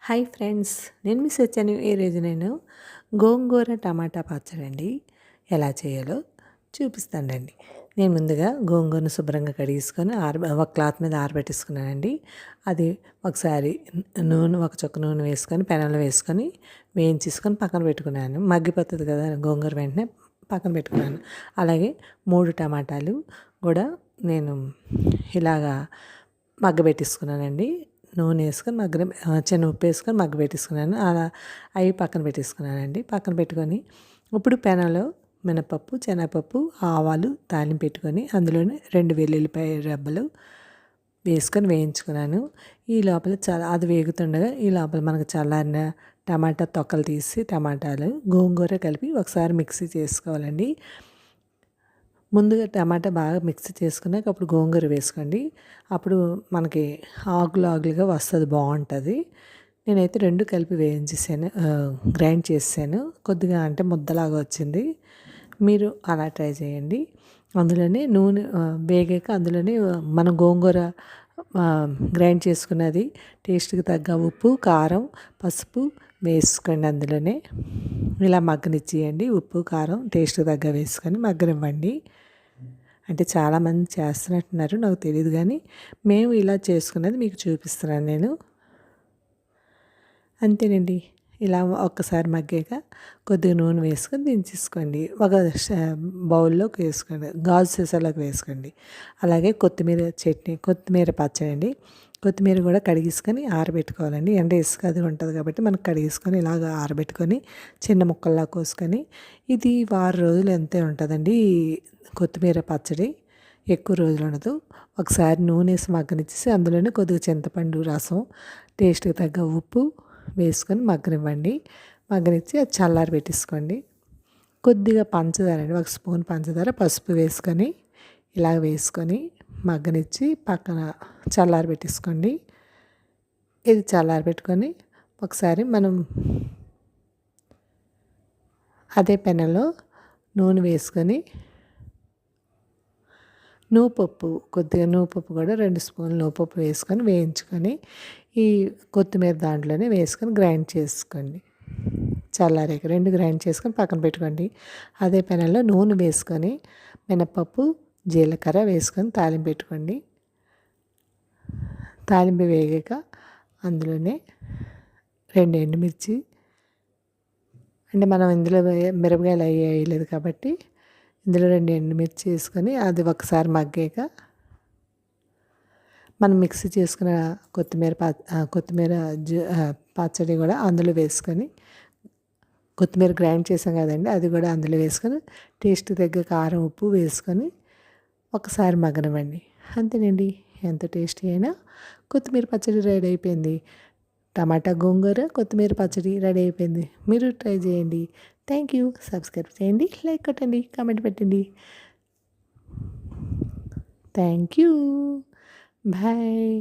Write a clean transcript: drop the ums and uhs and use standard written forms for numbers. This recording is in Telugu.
హాయ్ ఫ్రెండ్స్, నేను మిస్ వచ్చాను. ఈరోజు నేను గోంగూర టమాటా పచ్చడి అండి ఎలా చేయాలో చూపిస్తానండి. నేను ముందుగా గోంగూరను శుభ్రంగా కడిగేసుకొని ఒక క్లాత్ మీద ఆరబెట్టేసుకున్నానండి. అది ఒకసారి ఒక చుక్క నూనె వేసుకొని పెనంలో వేసుకొని వేయించేసుకొని పక్కన పెట్టుకున్నాను. మగ్గిపోతుంది కదా గోంగూర, వెంటనే పక్కన పెట్టుకున్నాను. అలాగే 3 టమాటాలు కూడా నేను ఇలాగా మగ్గబెట్టేసుకున్నానండి. నూనె వేసుకొని చిన్న ఉప్పు వేసుకొని మగ్గబెట్టేసుకున్నాను. అలా అవి పక్కన పెట్టేసుకున్నానండి. పక్కన పెట్టుకొని ఇప్పుడు పెనంలో మినపప్పు, శనగపప్పు, ఆవాలు తాలింపు పెట్టుకొని అందులోనే 2 వెల్లుల్లిపాయ రెబ్బలు వేసుకొని వేయించుకున్నాను. ఈ లోపల అది వేగుతుండగా ఈ లోపల మనకు చల్లారిన టమాటా తొక్కలు తీసి టమాటాలు గోంగూర కలిపి ఒకసారి మిక్సీ చేసుకోవాలండి. ముందుగా టమాటా బాగా మిక్స్ చేసుకున్నాక అప్పుడు గోంగూర వేసుకోండి. అప్పుడు మనకి ఆకులుగా వస్తుంది, బాగుంటుంది. నేనైతే 2 కలిపి వేయించేసాను, గ్రైండ్ చేసాను. కొద్దిగా అంటే ముద్దలాగా వచ్చింది. మీరు అలా ట్రై చేయండి. అందులోనే నూనె వేగాక అందులోనే మనం గోంగూర గ్రైండ్ చేసుకున్నది టేస్ట్కి తగ్గ ఉప్పు, కారం, పసుపు వేసుకోండి. అందులోనే ఇలా మగ్గనిచ్చేయండి. ఉప్పు, కారం టేస్ట్కి తగ్గ వేసుకొని మగ్గనివ్వండి. అంటే చాలామంది చేస్తున్నట్టున్నారు, నాకు తెలియదు, కానీ మేము ఇలా చేసుకున్నది మీకు చూపిస్తున్నాను నేను. అంతేనండి. ఇలా ఒక్కసారి మగ్గాక కొద్దిగా నూనె వేసుకొని దించేసుకోండి. ఒక బౌల్లోకి వేసుకోండి, గాజు సీసాలోకి వేసుకోండి. అలాగే కొత్తిమీర పచ్చడి అండి. కొత్తిమీర కూడా కడిగేసుకొని ఆరబెట్టుకోవాలండి. అంటే ఇసుక అది ఉంటుంది కాబట్టి మనకు కడిగేసుకొని ఇలాగ ఆరబెట్టుకొని చిన్న ముక్కల్లా కోసుకొని, ఇది వారం రోజులు ఎంతే ఉంటుందండి కొత్తిమీర పచ్చడి, ఎక్కువ రోజులు ఉండదు. ఒకసారి నూనె వేసి మగ్గనిచ్చేసి అందులోనే కొద్దిగా చింతపండు రసం, టేస్ట్కి తగ్గ ఉప్పు వేసుకొని మగ్గనివ్వండి. మగ్గనిచ్చి అది చల్లారి పెట్టేసుకోండి. కొద్దిగా పంచదార అండి, 1 స్పూన్ పంచదార, పసుపు వేసుకొని ఇలా వేసుకొని మగ్గనిచ్చి పక్కన చల్లారి పెట్టేసుకోండి. ఇది చల్లారి పెట్టుకొని ఒకసారి మనం అదే పెనంలో నూనె వేసుకొని కొద్దిగా నువ్వుపప్పు కూడా 2 స్పూన్లు నువ్వుపప్పు వేసుకొని వేయించుకొని ఈ కొత్తిమీర దాంట్లోనే వేసుకొని గ్రైండ్ చేసుకోండి. చల్లారాక 2 గ్రైండ్ చేసుకొని పక్కన పెట్టుకోండి. అదే పెనంలో నూనె వేసుకొని మినపప్పు, జీలకర్ర వేసుకొని తాలింపు పెట్టుకోండి. తాలింపు వేగాక అందులోనే 2 ఎండుమిర్చి, అంటే మనం ఇందులో మిరపకాయలు అవి వేయలేదు కాబట్టి ఇందులో 2 ఎండుమిర్చి వేసుకొని అది ఒకసారి మగ్గాక మనం మిక్సీ చేసుకున్న కొత్తిమీర పచ్చడి కూడా అందులో వేసుకొని, కొత్తిమీర గ్రైండ్ చేసాం కదండి, అది కూడా అందులో వేసుకొని టేస్ట్ తగ్గ కారం, ఉప్పు వేసుకొని ఒకసారి మగ్గనివ్వండి. అంతేనండి, ఎంతో టేస్టీ అయినా కొత్తిమీర పచ్చడి రెడీ అయిపోయింది. టమాటా గోంగూర కొత్తిమీర పచ్చడి రెడీ అయిపోయింది. మీరు ట్రై చేయండి. Thank you. సబ్స్క్రైబ్ చేయండి, లైక్ కొట్టండి, కామెంట్ పెట్టండి. Thank you. బాయ్.